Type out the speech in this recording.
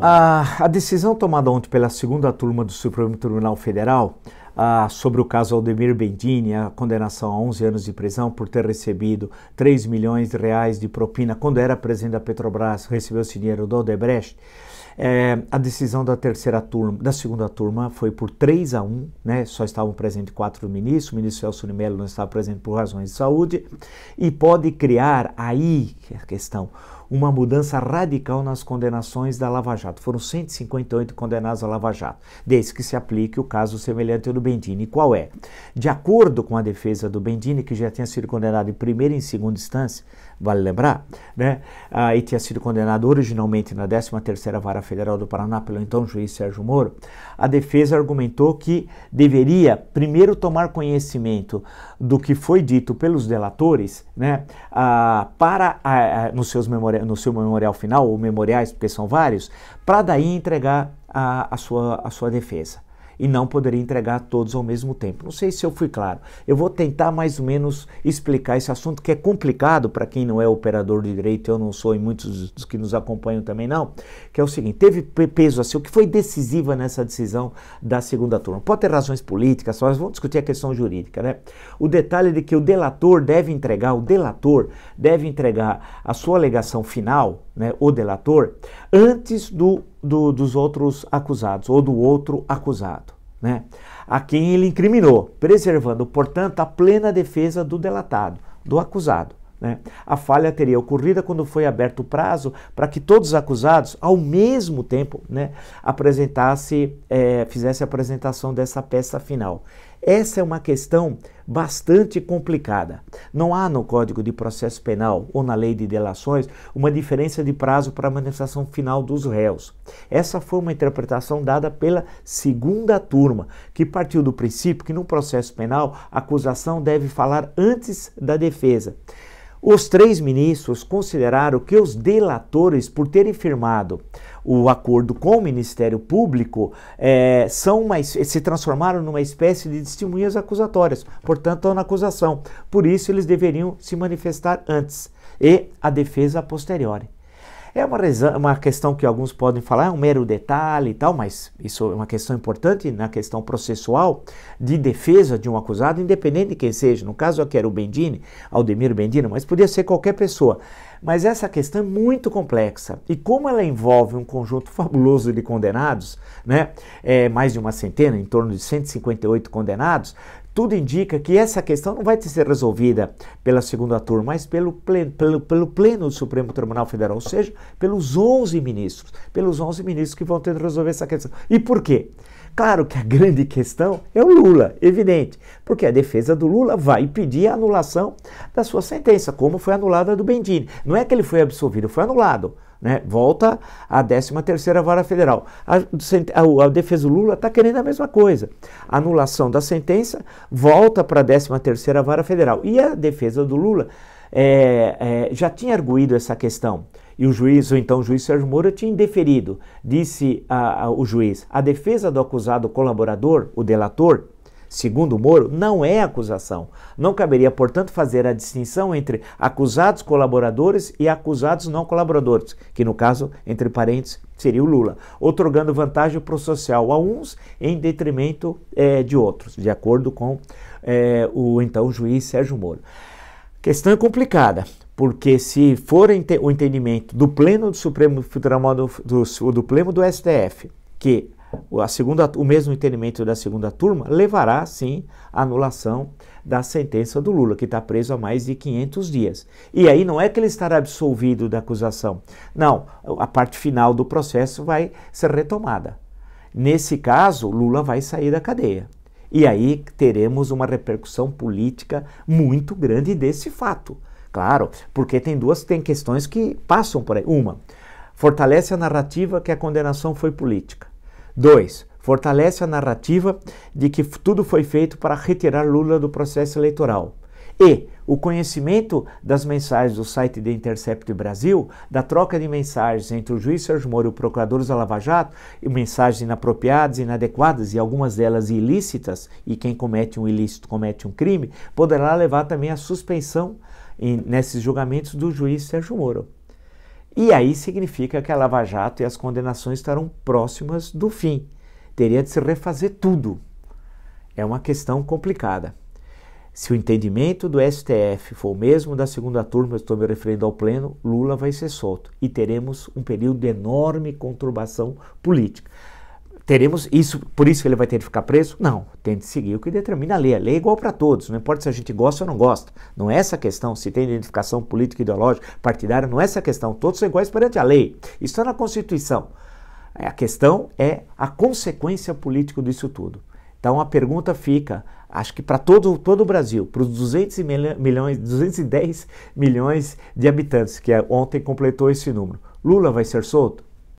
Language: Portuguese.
A decisão tomada ontem pela segunda turma do Supremo Tribunal Federal sobre o caso Aldemir Bendini, a condenação a 11 anos de prisão por ter recebido 3 milhões de reais de propina quando era presidente da Petrobras, recebeu esse dinheiro do Odebrecht. A decisão da segunda turma foi por 3-1, né? Só estavam presentes 4 ministros, o ministro Celso de Mello não estava presente por razões de saúde, e pode criar aí, a questão, uma mudança radical nas condenações da Lava Jato. Foram 158 condenados à Lava Jato, desde que se aplique o caso semelhante ao do Bendini. Qual é? De acordo com a defesa do Bendini, que já tinha sido condenado em primeira e em segunda instância, vale lembrar, né? E tinha sido condenado originalmente na 13ª Vara Federal do Paraná pelo então juiz Sérgio Moro, a defesa argumentou que deveria primeiro tomar conhecimento do que foi dito pelos delatores, né? No seu memorial final, ou memoriais, porque são vários, para daí entregar a sua defesa. E não poderia entregar todos ao mesmo tempo. Não sei se eu fui claro. Eu vou tentar mais ou menos explicar esse assunto, que é complicado para quem não é operador de direito, eu não sou, e muitos dos que nos acompanham também não, que é o seguinte: teve peso assim, o que foi decisiva nessa decisão da segunda turma. Pode ter razões políticas, nós vamos discutir a questão jurídica, né? O detalhe de que o delator deve entregar a sua alegação final, né, o delator, antes dos outros acusados, ou do outro acusado, né, a quem ele incriminou, preservando, portanto, a plena defesa do delatado, do acusado, né. A falha teria ocorrido quando foi aberto o prazo para que todos os acusados, ao mesmo tempo, né, fizesse a apresentação dessa peça final. Essa é uma questão bastante complicada. Não há no Código de Processo Penal ou na Lei de Delações uma diferença de prazo para a manifestação final dos réus. Essa foi uma interpretação dada pela segunda turma, que partiu do princípio que no processo penal a acusação deve falar antes da defesa. Os 3 ministros consideraram que os delatores, por terem firmado o acordo com o Ministério Público, se transformaram numa espécie de testemunhas acusatórias, portanto, na acusação. Por isso, eles deveriam se manifestar antes e a defesa a posteriori. É uma questão que alguns podem falar, é um mero detalhe e tal, mas isso é uma questão importante na questão processual de defesa de um acusado, independente de quem seja. No caso aqui era o Bendini, Aldemir Bendini, mas podia ser qualquer pessoa. Mas essa questão é muito complexa, e como ela envolve um conjunto fabuloso de condenados, né, mais de uma centena, em torno de 158 condenados, tudo indica que essa questão não vai ser resolvida pela segunda turma, mas pelo pleno do Supremo Tribunal Federal, ou seja, pelos 11 ministros que vão ter que resolver essa questão. E por quê? Claro que a grande questão é o Lula, evidente, porque a defesa do Lula vai pedir a anulação da sua sentença, como foi anulada a do Bendini. Não é que ele foi absolvido, foi anulado, né? Volta à 13ª Vara Federal. A defesa do Lula está querendo a mesma coisa. A anulação da sentença volta para a 13ª Vara Federal. E a defesa do Lula já tinha arguído essa questão. E o juiz Sérgio Moro, tinha indeferido. Disse o juiz: a defesa do acusado colaborador, o delator, segundo Moro, não é acusação. Não caberia, portanto, fazer a distinção entre acusados colaboradores e acusados não colaboradores, que no caso, entre parênteses, seria o Lula, otorgando vantagem processual a uns em detrimento de outros, de acordo com o juiz Sérgio Moro. A questão é complicada, porque se for o entendimento do Pleno do Supremo Tribunal do Pleno do STF, que o mesmo entendimento da segunda turma, levará, sim, à anulação da sentença do Lula, que está preso há mais de 500 dias. E aí não é que ele estará absolvido da acusação. Não, a parte final do processo vai ser retomada. Nesse caso, Lula vai sair da cadeia. E aí teremos uma repercussão política muito grande desse fato. Claro, porque tem questões que passam por aí. Uma, fortalece a narrativa que a condenação foi política. 2, fortalece a narrativa de que tudo foi feito para retirar Lula do processo eleitoral. E o conhecimento das mensagens do site The Intercept Brasil, da troca de mensagens entre o juiz Sérgio Moro e o procurador da Lava Jato, e mensagens inapropriadas, inadequadas e algumas delas ilícitas, e quem comete um ilícito comete um crime, poderá levar também à suspensão nesses julgamentos do juiz Sérgio Moro. E aí significa que a Lava Jato e as condenações estarão próximas do fim. Teria de se refazer tudo. É uma questão complicada. Se o entendimento do STF for o mesmo da segunda turma, eu estou me referindo ao pleno, Lula vai ser solto. E teremos um período de enorme conturbação política. Teremos isso, por isso que ele vai ter que ficar preso? Não, tem de seguir o que determina a lei. A lei é igual para todos, não importa se a gente gosta ou não gosta. Não é essa a questão, se tem identificação política, ideológica, partidária, não é essa a questão. Todos são iguais perante a lei. Isso está na Constituição. A questão é a consequência política disso tudo. Então a pergunta fica, acho que para todo o Brasil, para os 210 milhões de habitantes, que ontem completou esse número, Lula vai ser solto?